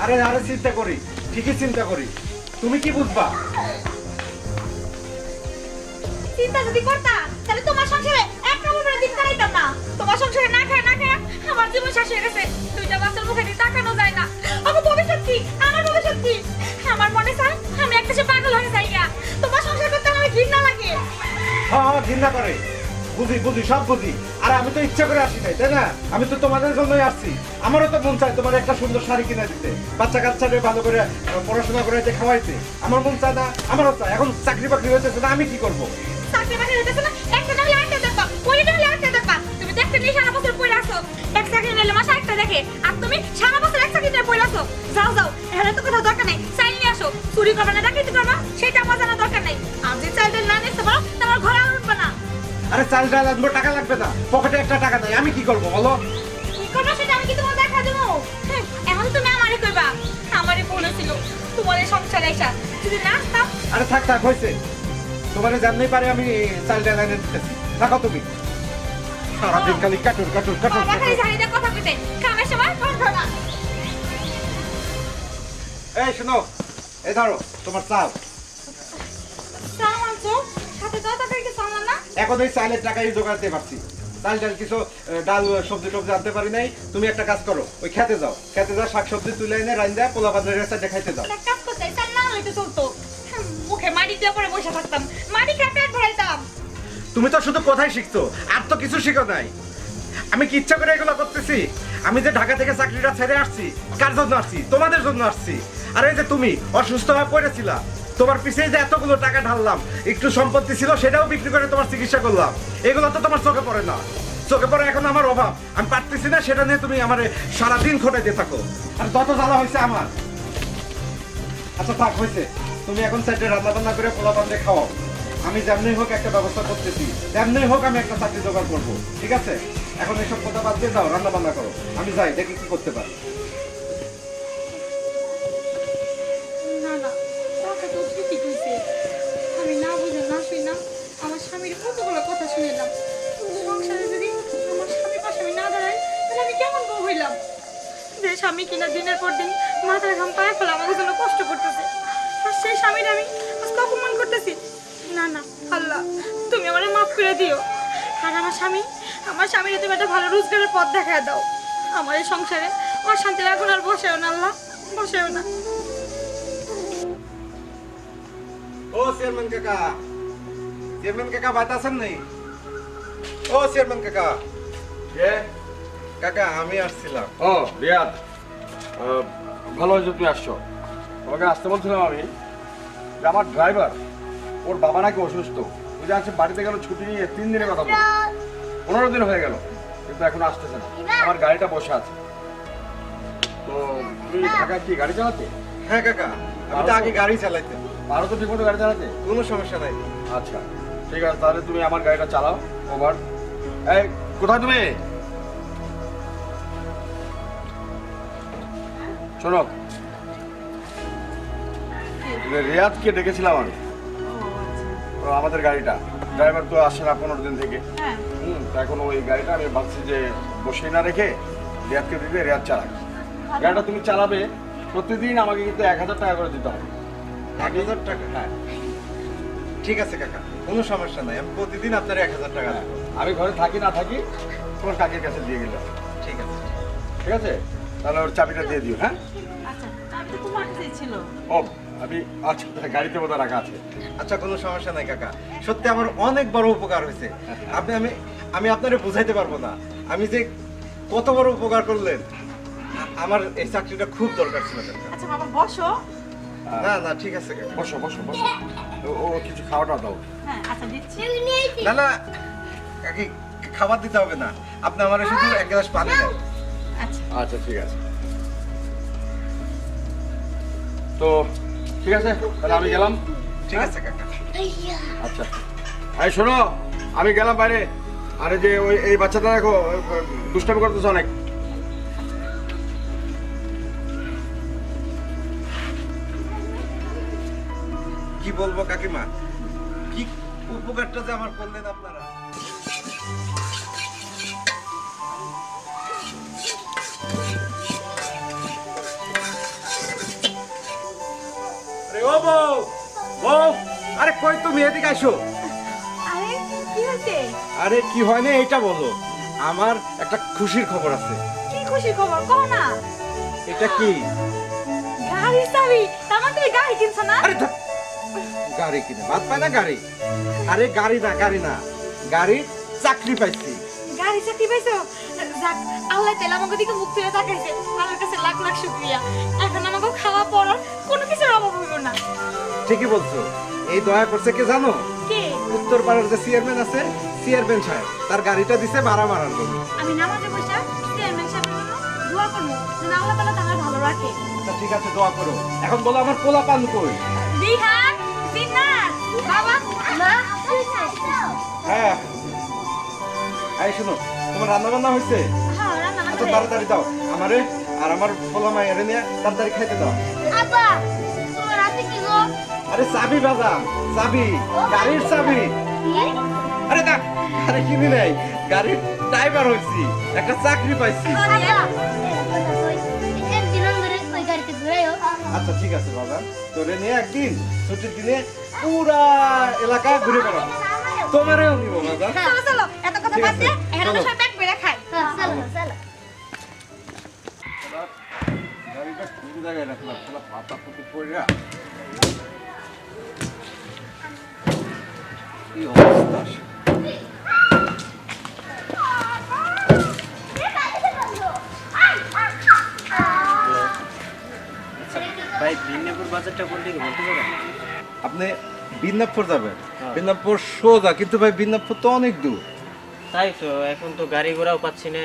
আরে আরে চিন্তা করি, ঠিকই চিন্তা করি। তুমি কি বুঝবা? চিন্তা যদি করতা তাহলে তোমার সংসারে এক নম্বরে দিন কাটাইতাম না। তোমার সংসারে না খায় আমার জীবন শেষ হয়ে গেছে। দুইটা বাচ্চার মুখে দিয়ে তাকানো যায় না। আমার ভবিষ্যৎ কি? আমার মনে চায় আমি একটা সে পাগল হয়ে যাই গা। তোমার সংসার করতে আমার ঘৃণা লাগে। হ্যাঁ ঘৃণা করে, বুঝি সব বুঝি। আর আমি তো ইচ্ছা করে আসি নাই, তাই না? আমি তো তোমাদের জন্যই আসছি। আমারও তো মন চায় তোমার একটা সুন্দর শাড়ি কিনে দিতে, বাচ্চা কাচ্চাদের ভালো করে পড়াশোনা করে খাওয়াইতে। আমার মন চায় না? আমারও চায়। এখন চাকরি বাকরি হইতেছে না, আমি কি করবো? চাকরি বাকরি হইতেছে না, একটা নাহলে আরেকটা দেখবা, ওইটা নাহলে আরেকটা দেখবা। তুমি দেখতে নিয়ে সারা বছর পড়ে আসো, এক চাকরি নিলে মাসে একটা দেখে। আর তুমি সারা বছর এক চাকরি নিয়ে পড়ে আসো। যাও এর তো কথা দরকার নেই। চাইল নিয়ে আসো, চুরি করবে না, ডাকাতি করবা, সেটা আমার জানা দরকার নেই। আর যে চাইলটা না নিতে পারো তোমার ঘরে আর উঠবে না। আরে চাল ডাল আনবো, টাকা লাগবে না, পকেটে একটা টাকা নাই, আমি কি করবো বলো? কি করবা সেটা আমি কি তোমার দেখা দেবো? এখন তুমি আমারে কইবা আমারে বলেছিল তোমার এই সংসারে আইসা যদি না আসতাম। আরে থাক হয়েছে, তোমারে জানলেই পারে আমি চাল ডাল এনে দিতেছি। থাকো তুমি, সারাদিন খালি কাটুর। খালি ঝাড়িটা কথা কইতে কামের সময় ফোন ধরা। এই শোনো, এই ধরো তোমার চাল। সামান তো সাথে তো টাকা কি সামান না? এখন এই চালের টাকাই জোগাড়তে পারছি। ডাল কিছু ডাল সবজি টবজি আনতে পারি নাই। তুমি একটা কাজ করো, ওই খেতে যাও শাক সবজি তুলে এনে রান্না পোলা পাতের রেস্টে খাইতে যাও। একটা কাজ করতে চাল না হইতে চলতো, মুখে মাটি দিয়ে পরে বসে থাকতাম, মাটি খেয়ে পেট ভরাইতাম। তুমি তো শুধু কথাই শিখছো, আর তো কিছু শিখো নাই। আমি কি ইচ্ছা করে এগুলো করতেছি? আমি যে ঢাকা থেকে চাকরিটা ছেড়ে আসছি, কার জন্য আসছি? তোমাদের জন্য আসছি। আর এই যে তুমি অসুস্থ হয়ে পড়েছিলা, তোমার পিছিয়ে যে এতগুলো টাকা ঢাললাম, একটু সম্পত্তি ছিল সেটাও বিক্রি করে তোমার চিকিৎসা করলাম, এগুলো তো তোমার চোখে পড়ে না। চোখে পড়ে এখন আমার অভাব, আমি পারতেছি না, সেটা নিয়ে তুমি আমার সারাদিন খোটাইতে থাকো। আর যত জ্বালা হয়েছে আমার। আচ্ছা থাক, হয়েছে। তুমি এখন সাইডে রান্না বান্না করে পোলা পান্ডে খাওয়াও। আমি যেমনি হোক একটা ব্যবস্থা করতেছি, যেমনি হোক আমি একটা চাকরি জোগাড় করবো, ঠিক আছে? এখন এসব কথা বাদ দিয়ে যাও, রান্না বান্না করো। আমি যাই, দেখি কি করতে পারি। আমি না বুঝে না শুই না আমার স্বামীর কতগুলো কথা শুনলাম। সংসারে যদি আমার স্বামীর পাশে আমি না দাঁড়াই তাহলে আমি কেমন বউ হইলাম? যে স্বামী কিনা দিনের পর দিন মাথার ঘাম পায়ে ফেলে আমাদের জন্য কষ্ট করতেছে, আর সেই স্বামীর আমি আজকে অপমান করতেছি। না আল্লাহ, তুমি আমার মাফ করে দিও। আর আমার স্বামীর তুমি একটা ভালো রোজগারের পথ দেখা দাও। আমার এই সংসারে অশান্তির আগুন আর বসেও না আল্লাহ, বসেও না। ও চেয়ারম্যান কাকা বাতা আছেন নাই? ও চেয়ারম্যান কাকা। কে? কাকা আমি আসছিলাম। ও রিয়াদ, ভালো হয়েছে তুমি আসছো। তোমাকে আসতে বলছিলাম আমি যে আমার ড্রাইভার, ওর বাবা নাকি অসুস্থ। ওই যে আছে বাড়িতে গেল ছুটি নিয়ে 3 দিনের কথা বলছে, 15 দিন হয়ে গেল, কিন্তু এখন আসতেছে না। আমার গাড়িটা বসে আছে। তো তুমি ঢাকা কি গাড়ি চালাতে? হ্যাঁ কাকা, আমি তো আগে গাড়ি চালাইতাম। পারো তো ঠিক মতো গাড়ি চালাতে? কোনো সমস্যা নাই। আচ্ছা ঠিক আছে, তাহলে তুমি আমার গাড়িটা চালাও। ওভার। এই কোথায় তুমি? শোনো, রিয়াদকে ডেকেছিলাম আমি। তো আমাদের গাড়িটা, ড্রাইভার তো আসে না 15 দিন থেকে। তো এখন ওই গাড়িটা আমি ভাবছি যে বসে না রেখে রিয়াদকে দিতে, রিয়াদ চালাক। গাড়িটা তুমি চালাবে, প্রতিদিন আমাকে কিন্তু 1000 টাকা করে দিতে হবে। 1000 টাকা? হ্যাঁ ঠিক আছে কাকা, কোনো সমস্যা নাই, আমি প্রতিদিন আপনার 1000 টাকা দেবো। আমি ঘরে থাকি না থাকি তোমার কাকের কাছে দিয়ে গেলাম। ঠিক আছে। ঠিক আছে, তাহলে ওর চাবিটা দিয়ে দিও। হ্যাঁ আচ্ছা, আমি তো তোমার কাছেই ছিল। ও আমি, আচ্ছা গাড়িতে বোধহয় রাখা আছে। আচ্ছা কোনো সমস্যা নাই কাকা, সত্যি আমার অনেক বড় উপকার হয়েছে। আমি আপনারে বুঝাইতে পারবো না, আমি যে কত বড় উপকার করলেন। আমার এই চাকরিটা খুব দরকার ছিল কাকা। আচ্ছা বাবা বসো। না ঠিক আছে কাকা। বসো বসো বসো, ও কিছু খাওয়াটা দাও। হ্যাঁ আচ্ছা দিচ্ছি। না কাকি, খাবার দিতে হবে না, আপনি আমার শুধু এক গ্লাস পানি দেন। আচ্ছা আচ্ছা ঠিক আছে। তো ঠিক আছে, তাহলে আমি গেলাম। ঠিক আছে কাকা। আচ্ছা এই শোনো, আমি গেলাম বাইরে। আরে যে ওই এই বাচ্চাটা দেখো, দুষ্টামি করতেছে অনেক। কি বলবো কাকিমা, কি উপকারটা যে আমার করলেন আপনারা। ও বউ, বউ, আরে কই তুমি, এদিকে আসো। আরে কি হয়েছে? আরে কি হয় না এটা বলো। আমার একটা খুশির খবর আছে। কি খুশি খবর কও না। এটা কি? গাড়ি চাবি। তার মানে তুমি গাড়ি কিনছো না? আরে ধুর, গাড়ি কিনে বাদ পায় না গাড়ি। আরে গাড়ি না, গাড়ি না, গাড়ি চাকরি পাইছি। গাড়ি চাকরি পাইছো? যাক, আল্লাহ তাআলা আমাকে দিকে মুখ তুলে তাকাইছে। আমার কাছে লাখ লাখ শুকরিয়া। এখন আমাকে খাওয়া পড়ার কোনো কিছুর অভাব হইব না। ঠিকই বলছো। এই দয়া করছে কে জানো? কে? উত্তর পাড়ার যে চেয়ারম্যান আছে, চেয়ারম্যান সাহেব, তার গাড়িটা দিছে ভাড়া মারার জন্য। আমি নামাজে বসে চেয়ারম্যান সাহেবের জন্য দোয়া করবো যেন আল্লাহ তাআলা তাকে ভালো রাখে। আচ্ছা ঠিক আছে, দোয়া করো। এখন বলো আমার পোলা পান কই? রিহান, জিন্নাত, বাবা, মা, হ্যাঁ, এই শোনো, তোমার রান্না বান্না হয়েছে? হ্যাঁ রান্না আচ্ছা বান্না। তাড়াতাড়ি দাও আমারে আর আমার পোলা মায়ের নিয়ে তাড়াতাড়ি খাইতে দাও। আব্বা, তোমার হাতে কি গো? আরে চাবি বাজাম, চাবি, গাড়ির চাবি। আরে না, আরে কিনি নাই, গাড়ির ড্রাইভার হইছি, একটা চাকরি পাইছি। আচ্ছা ঠিক আছে বাবা, তোরে নিয়ে একদিন ছুটির দিনে পুরা এলাকা ঘুরে বেড়াবো, তোমারেও নিব বাবা। চলো চলো, এত কথা বাদ দে, এখন আমরা সবাই পেট ভরে খাই। গাড়িটা কোন জায়গায় রাখলাম, শালা পাতা পুতি পড়া। কি অবস্থা! ভাই বিন্নাপুর বাজারটা কোন দিকে বলতে পারেন? আপনি বিন্নাপুর যাবেন? বিন্নাপুর সোজা, কিন্তু ভাই বিন্নাপুর তো অনেক দূর। তাই তো, এখন তো গাড়ি ঘোড়াও পাচ্ছি না,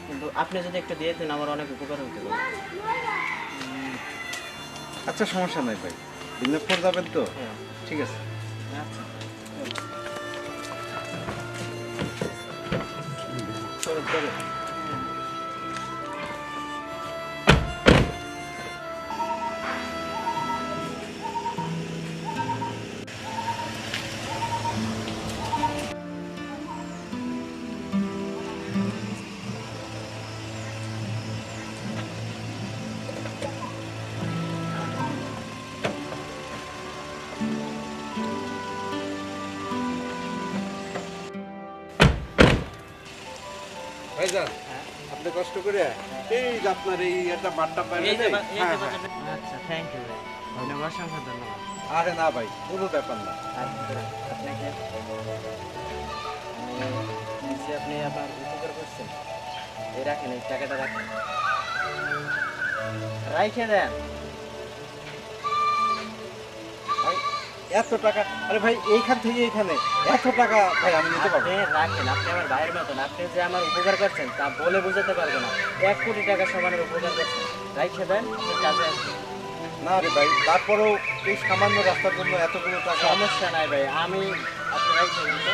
কিন্তু আপনি যদি একটু দিয়ে দেন আমার অনেক উপকার হতে পারে। আচ্ছা সমস্যা নাই ভাই, বিন্নাপুর যাবেন তো? হ্যাঁ। ঠিক আছে। আচ্ছা চলো চলো। ভাইজান, আপনি কষ্ট করে এই যে আপনার এই একটা বাড্ডা পাইলে। এই যে আচ্ছা, থ্যাংক ইউ ভাই, আপনাকে অসংখ্য ধন্যবাদ। আরে না ভাই, কোনো ব্যাপার না। আচ্ছা, আপনাকে নিচে আপনি আবার উপকার করছেন, এই রাখেন, এই টাকাটা রাখেন, রাইখে দেন ভাই এত টাকা, আরে ভাই এইখান থেকে এইখানে এত টাকা ভাই আমি নিতে পারবো? আপনি রাখেন, আপনি আমার ভাইয়ের মতন, আপনি যে আমার উপকার করছেন তা বলে বোঝাতে পারবো না। 1 কোটি টাকা সমানের উপকার করছেন, রাইখে দেন, আপনার কাজে আসবে। না রে ভাই, তারপরেও এই সামান্য রাস্তার জন্য এতগুলো টাকা। সমস্যা নাই ভাই, আমি আপনি রাইখে দেন তো।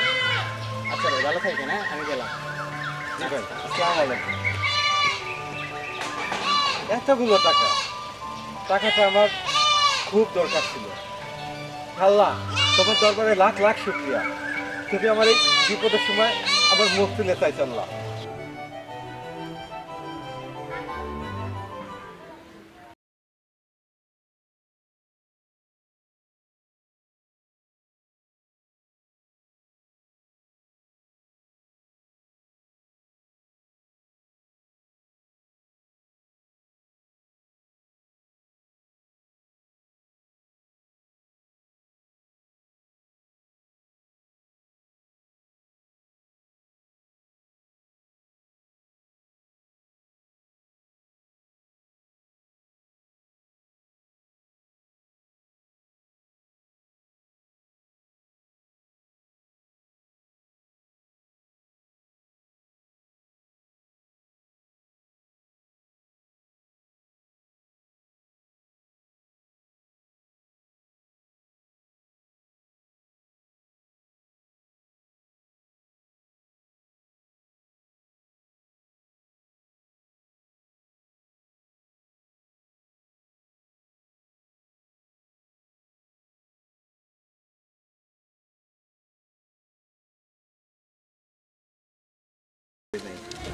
আচ্ছা ভাই, ভালো থাকেন, হ্যাঁ আমি গেলাম। জি ভাই, আসসালামু আলাইকুম। এতগুলো টাকা, টাকাটা আমার খুব দরকার ছিল। আল্লাহ, তোমার দরবারে লাখ লাখ শুকরিয়া, তুমি আমার এই বিপদের সময় আমার মুখ তুলে চাইছ আল্লাহ।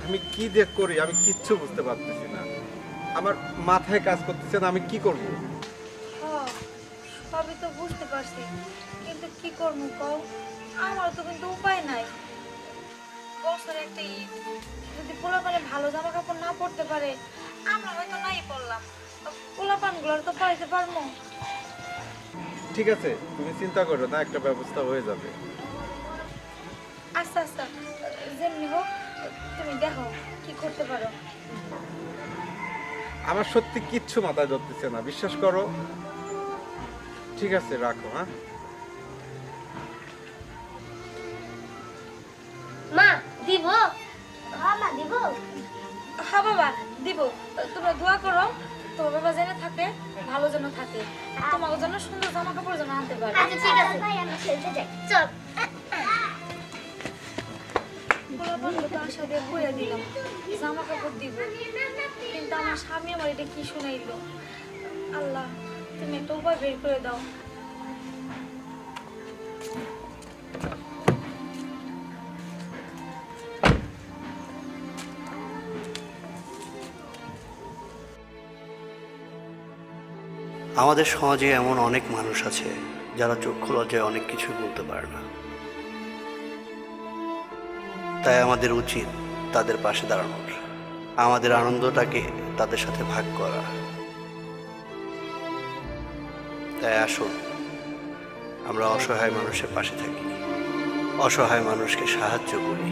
আমি কি দেখ করি, আমি কিচ্ছু বুঝতে পারতেছি না। আমার মাথায় কাজ করতেছে না, আমি কি করব? সবই তো বুঝতে পারছি, কিন্তু কি করবো কও, আমার তো কিন্তু উপায় নাই। বছরে একটা ঈদ, যদি পোলাপানে ভালো জামা কাপড় না পরতে পারে, আমরা হয়তো নাই পরলাম, পোলাপানগুলোর তো পাইতে পারবো। ঠিক আছে, তুমি চিন্তা করো না, একটা ব্যবস্থা হয়ে যাবে। আচ্ছা আচ্ছা, যেমনি হোক তুমি দেখো কি করতে পারো। আমার সত্যি কিচ্ছু মাথায় ধরতেছে না, বিশ্বাস করো। ঠিক আছে, রাখো। হ্যাঁ, মা দিব? হ্যাঁ মা দিব। হ্যাঁ বাবা দিব, তোমরা দোয়া করো তোমার বাবা যেন থাকে, ভালো যেন থাকে, তোমাকে জন্য সুন্দর জামা কাপড় যেন আনতে পারে। আচ্ছা ঠিক আছে ভাই, আমরা খেলতে যাই, চল। পোলাপানগুলো তো আশা দিয়ে কইয়া দিলাম জামা কাপড় দিব, কিন্তু আমার স্বামী আমার এটা কি শুনাইলো। আল্লাহ, তুমি একটা উপায় বের করে দাও। আমাদের সমাজে এমন অনেক মানুষ আছে যারা চক্ষু লজ্জায় অনেক কিছু বলতে পারে না, তাই আমাদের উচিত তাদের পাশে দাঁড়ানোর, আমাদের আনন্দটাকে তাদের সাথে ভাগ করা। তাই আসুন আমরা অসহায় মানুষের পাশে থাকি, অসহায় মানুষকে সাহায্য করি।